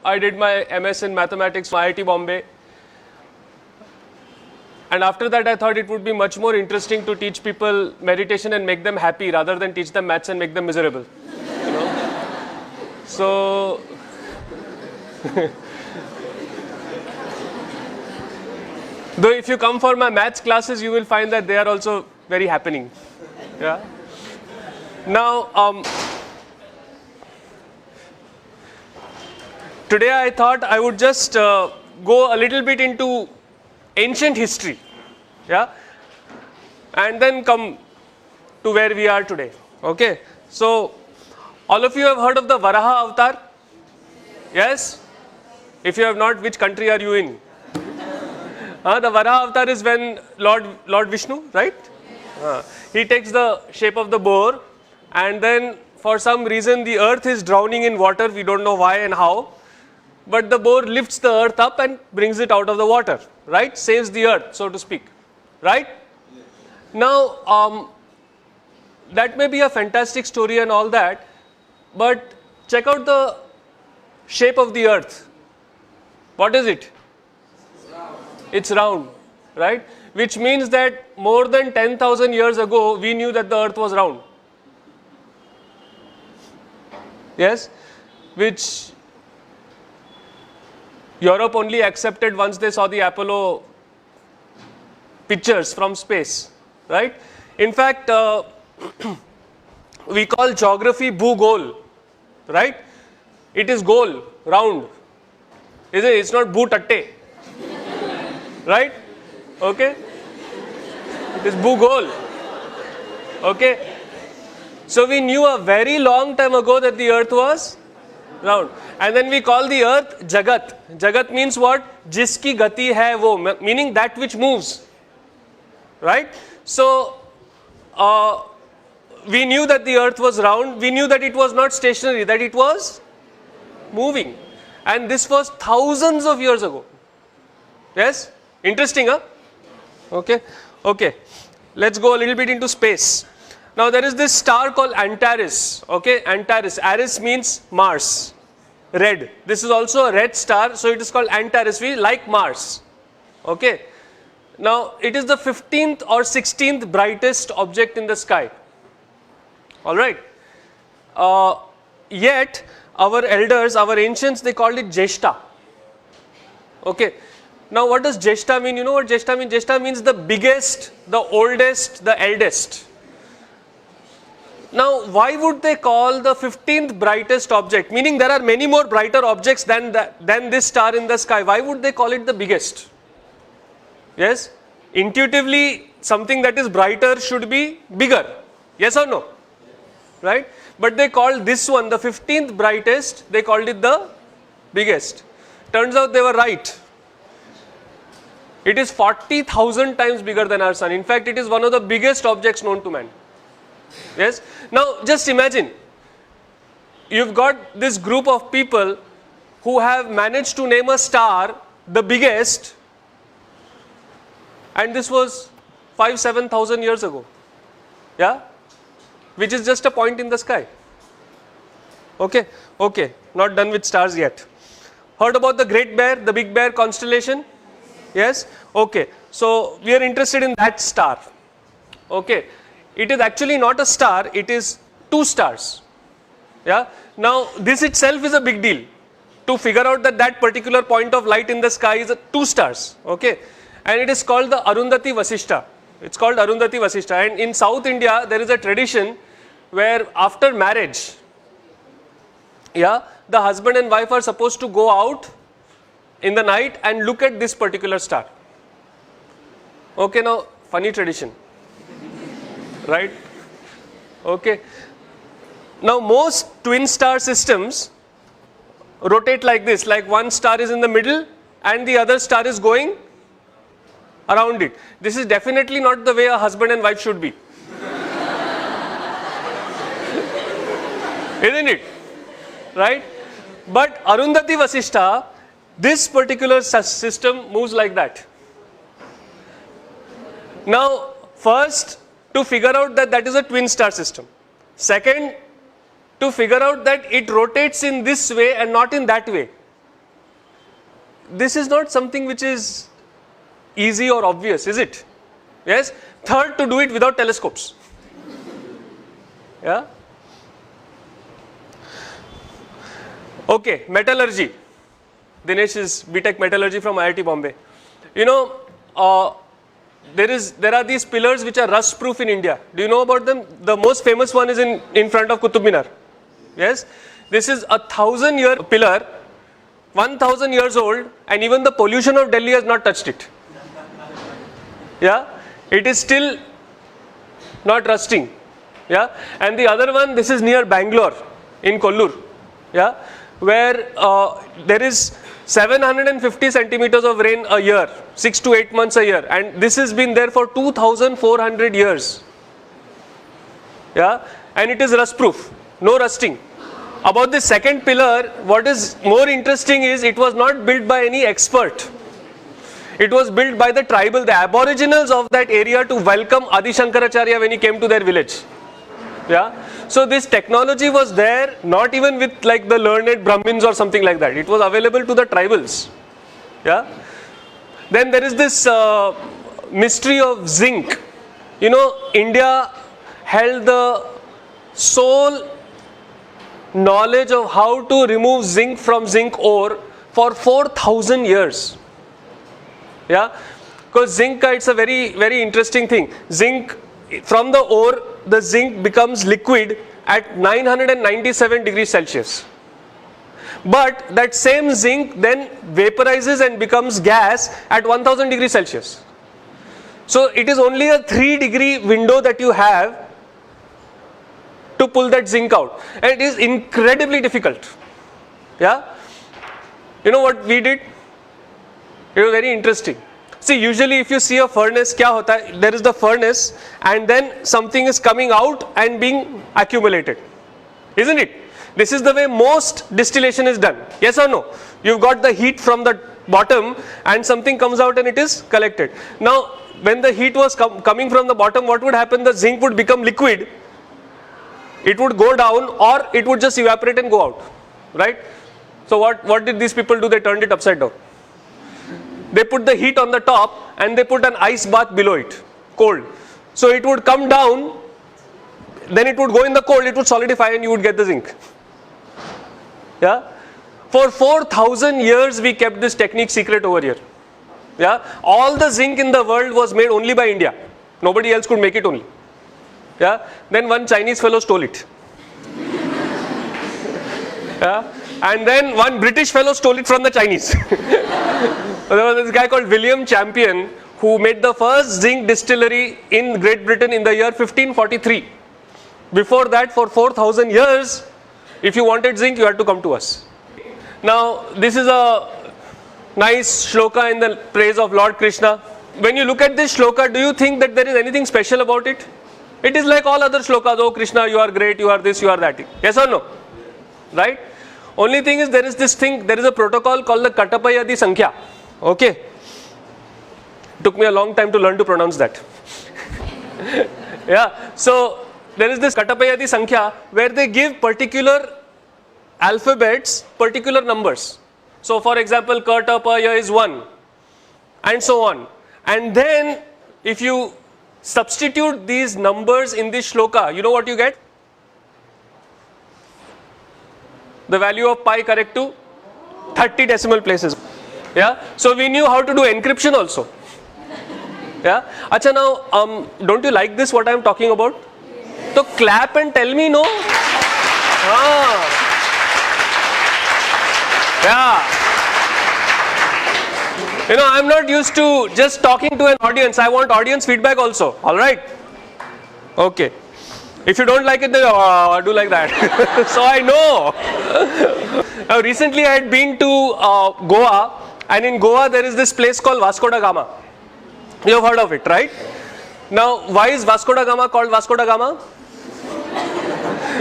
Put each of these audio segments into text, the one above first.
I did my MS in mathematics from IIT Bombay. And after that, I thought it would be much more interesting to teach people meditation and make them happy rather than teach them maths and make them miserable. You know? So, though if you come for my maths classes, you will find that they are also very happening. Yeah. Now, today I thought I would just go a little bit into ancient history, yeah, and then come to where we are today. Okay, so all of you have heard of the Varaha avatar? Yes? If you have not, which country are you in? The Varaha avatar is when Lord Vishnu, right? He takes the shape of the boar, and then for some reason the earth is drowning in water. We don't know why and how. But the boar lifts the earth up and brings it out of the water, right? Saves the earth, so to speak, right? Yes. Now, that may be a fantastic story and all that, but check out the shape of the earth. What is it? It's round, right? Which means that more than 10,000 years ago, we knew that the earth was round. Yes? Which Europe only accepted once they saw the Apollo pictures from space, right? In fact, we call geography Bhugol, right? It is goal, round, isn't it? It's not Bhutatte, right? Okay? It is Bhugol, okay? So we knew a very long time ago that the earth was round. And then we call the earth Jagat. Jagat means what? Jiski gati hai wo, meaning that which moves. Right? So, we knew that the earth was round. We knew that it was not stationary, that it was moving. And this was thousands of years ago. Yes? Interesting, huh? Okay. Okay. Let's go a little bit into space. Now, there is this star called Antares. Okay? Antares. Ares means Mars. Red. This is also a red star, so it is called Antares. We like Mars. Okay. Now, it is the 15th or 16th brightest object in the sky. Alright. Yet, our elders, our ancients, they called it Jeshta. Okay. Now, what does Jeshta mean? You know what Jeshta means? Jeshta means the biggest, the oldest, the eldest. Now, why would they call the 15th brightest object? Meaning there are many more brighter objects than this star in the sky. Why would they call it the biggest? Yes? Intuitively, something that is brighter should be bigger. Yes or no? Right? But they called this one, the 15th brightest, they called it the biggest. Turns out they were right. It is 40,000 times bigger than our sun. In fact, it is one of the biggest objects known to man. Yes. Now, just imagine, you've got this group of people who have managed to name a star the biggest, and this was 5,000-7,000 years ago. Yeah. Which is just a point in the sky. Okay. Okay. Not done with stars yet. Heard about the Great Bear, the Big Bear constellation? Yes. Okay. So, we are interested in that star. Okay. It is actually not a star, it is two stars. Yeah. Now, this itself is a big deal. To figure out that that particular point of light in the sky is two stars. Okay. And it is called the Arundhati Vasishta. It's called Arundhati Vasishta. And in South India, there is a tradition where after marriage, yeah, the husband and wife are supposed to go out in the night and look at this particular star. Okay, now, funny tradition. Right? Okay. Now, most twin star systems rotate like this, like one star is in the middle and the other star is going around it. This is definitely not the way a husband and wife should be. Isn't it? Right? But Arundhati Vasishta, this particular system moves like that. Now, first, to figure out that that is a twin star system. Second, to figure out that it rotates in this way and not in that way. this is not something which is easy or obvious, is it? Yes. Third, to do it without telescopes. Yeah. Okay, metallurgy. Dinesh is BTech metallurgy from IIT Bombay. You know, there are these pillars which are rust proof in India. Do you know about them? The most famous one is in front of Qutub Minar. Yes. This is a 1,000-year pillar, 1,000 years old, and even the pollution of Delhi has not touched it. Yeah. It is still not rusting. Yeah. And the other one, this is near Bangalore in Kollur. Yeah. Where there is 750 centimeters of rain a year, 6 to 8 months a year, and this has been there for 2,400 years. Yeah. And it is rust proof, no rusting. About the second pillar, what is more interesting is it was not built by any expert. It was built by the tribal, the aboriginals of that area to welcome Adi Shankaracharya when he came to their village. Yeah. So this technology was there, not even with like the learned Brahmins or something like that. It was available to the tribals. Yeah. Then there is this mystery of zinc. You know, India held the sole knowledge of how to remove zinc from zinc ore for 4,000 years. Yeah, because zinc, it's a very, very interesting thing. Zinc, from the ore, the zinc becomes liquid at 997 degrees Celsius. But that same zinc then vaporizes and becomes gas at 1000 degrees Celsius. So it is only a 3-degree window that you have to pull that zinc out, and it is incredibly difficult. Yeah. You know what we did? It was very interesting. See, usually if you see a furnace, kya hota hai? There is the furnace and then something is coming out and being accumulated. Isn't it? This is the way most distillation is done. Yes or no? You've got the heat from the bottom and something comes out and it is collected. Now, when the heat was coming from the bottom, what would happen? The zinc would become liquid. It would go down or it would just evaporate and go out. Right? So what did these people do? They turned it upside down. They put the heat on the top and they put an ice bath below it, cold. So it would come down, then it would go in the cold, it would solidify and you would get the zinc. Yeah. For 4,000 years we kept this technique secret over here. Yeah. All the zinc in the world was made only by India. Nobody else could make it only. Yeah. Then one Chinese fellow stole it. Yeah. And then one British fellow stole it from the Chinese. There was this guy called William Champion who made the first zinc distillery in Great Britain in the year 1543. Before that, for 4,000 years, if you wanted zinc, you had to come to us. Now, this is a nice shloka in the praise of Lord Krishna. When you look at this shloka, do you think that there is anything special about it? It is like all other shlokas. Oh Krishna, you are great, you are this, you are that. Yes or no? Right? Only thing is there is this thing, there is a protocol called the Katapayadi Sankhya. Okay. Took me a long time to learn to pronounce that. Yeah. So there is this Katapayadi Sankhya where they give particular alphabets, particular numbers. So for example, Katapaya is 1 and so on. And then if you substitute these numbers in this shloka, you know what you get? The value of pi correct to 30 decimal places. Yeah. So we knew how to do encryption also. Yeah. Acha, now don't you like this what I am talking about? So clap and tell me no. Ah. Yeah. You know, I am not used to just talking to an audience. I want audience feedback also. All right. Okay. If you don't like it, then do like that. So I know. Now recently I had been to Goa, and in Goa there is this place called Vasco da Gama. You have heard of it, right? Now why is Vasco da Gama called Vasco da Gama?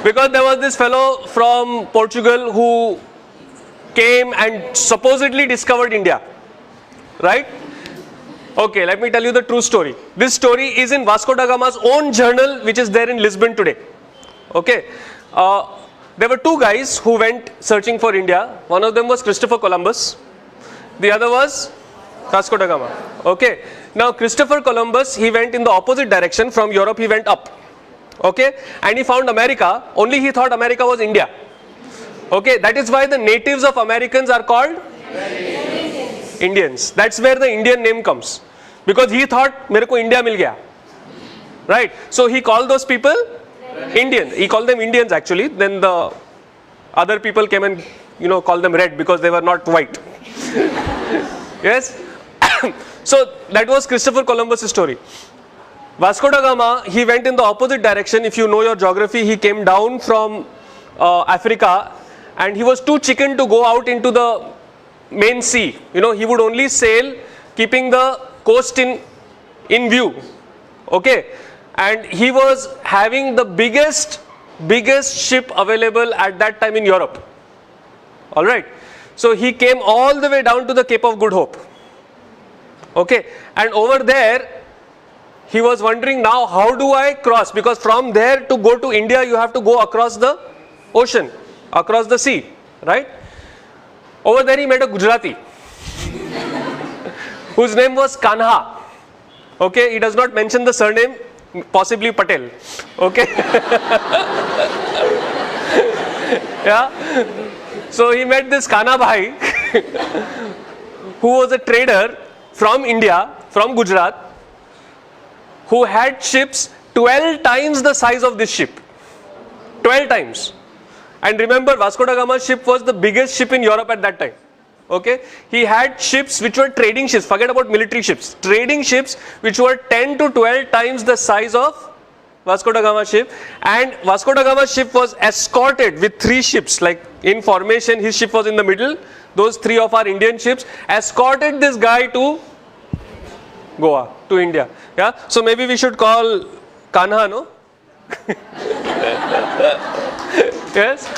Because there was this fellow from Portugal who came and supposedly discovered India, right? Okay, let me tell you the true story. This story is in Vasco da Gama's own journal, which is there in Lisbon today. Okay. There were two guys who went searching for India. One of them was Christopher Columbus The other was Vasco da Gama. Okay. Now Christopher Columbus, he went in the opposite direction. From Europe he went up. Okay. And he found America. Only he thought America was India. Okay. That is why the natives of Americans are called Indians. That's where the Indian name comes. Because he thought, मेरे को India मिल गया. Right. So he called those people Indian. He called them Indians actually. Then the other people came and called them red because they were not white. Yes. So that was Christopher Columbus' story. Vasco da Gama, he went in the opposite direction. If you know your geography, he came down from Africa, and he was too chicken to go out into the main sea. He would only sail keeping the coast in view. Okay. And he was having the biggest ship available at that time in Europe. Alright. So he came all the way down to the Cape of Good Hope. Okay. And over there, he was wondering, now how do I cross? Because from there to go to India, you have to go across the ocean, across the sea. Right. Over there he met a Gujarati whose name was Kanha. Okay. He does not mention the surname. Possibly Patel. Okay. Yeah. So he met this Kana Bhai who was a trader from India, from Gujarat, who had ships 12 times the size of this ship. 12 times. And remember, Vasco da Gama's ship was the biggest ship in Europe at that time. Okay, he had ships which were trading ships, forget about military ships, trading ships which were 10 to 12 times the size of Vasco da Gama's ship, and Vasco da Gama's ship was escorted with 3 ships, like in formation. His ship was in the middle, those 3 of our Indian ships escorted this guy to Goa, to India. Yeah, so maybe we should call Kanha, no? Yes.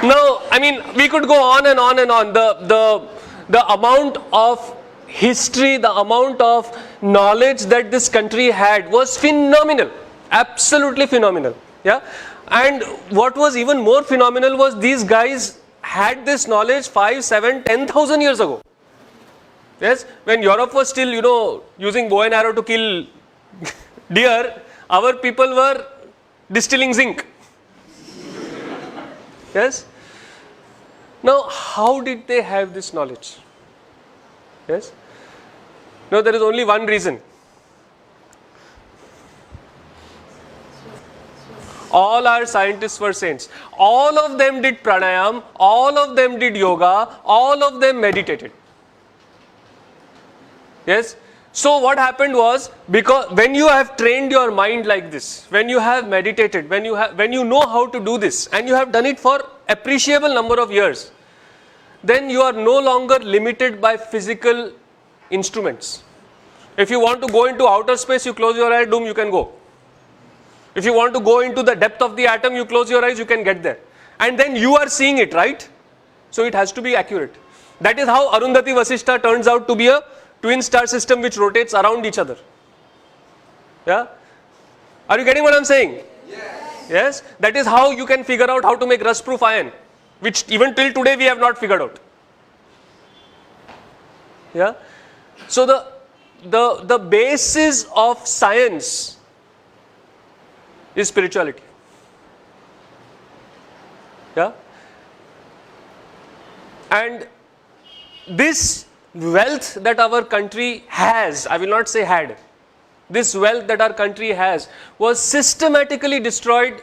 Now, I mean, we could go on and on and on. The amount of history, the amount of knowledge that this country had was phenomenal, absolutely phenomenal. Yeah, and what was even more phenomenal was these guys had this knowledge 5, 7, 10,000 years ago. Yes, when Europe was still, using bow and arrow to kill deer, our people were distilling zinc. Yes. Now, how did they have this knowledge? Yes. No, there is only one reason. All our scientists were saints. All of them did pranayam, all of them did yoga, all of them meditated. Yes. So what happened was, because when you have trained your mind like this, when you have meditated, when you know how to do this, and you have done it for appreciable number of years, then you are no longer limited by physical instruments. If you want to go into outer space, you close your eyes, boom, you can go. If you want to go into the depth of the atom, you close your eyes, you can get there. And then you are seeing it, right? So it has to be accurate. That is how Arundhati Vasishtha turns out to be a twin star system which rotates around each other. Yeah? Are you getting what I am saying? Yes. Yes? That is how you can figure out how to make rust proof iron, which even till today we have not figured out. Yeah? So the basis of science is spirituality. Yeah? And this wealth that our country has, I will not say had, this wealth that our country has was systematically destroyed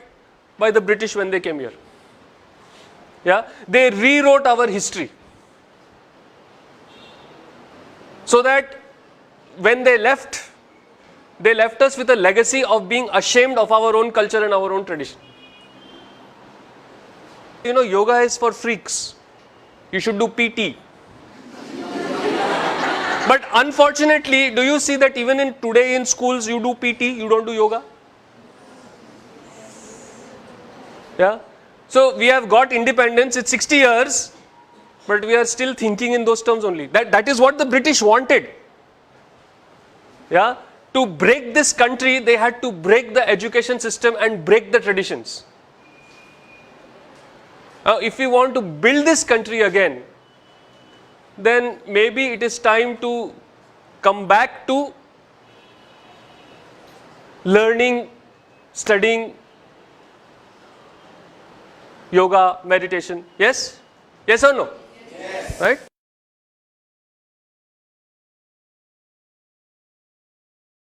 by the British when they came here. Yeah? They rewrote our history. So that when they left us with a legacy of being ashamed of our own culture and our own tradition. You know, yoga is for freaks. You should do PT. But unfortunately, do you see that even in today in schools you do PT, you don't do yoga? Yeah. So we have got independence, it's 60 years, but we are still thinking in those terms only. That is what the British wanted. Yeah. To break this country, they had to break the education system and break the traditions. If we want to build this country again, then maybe it is time to come back to learning, studying yoga, meditation. Yes? Yes or no? Yes. Right?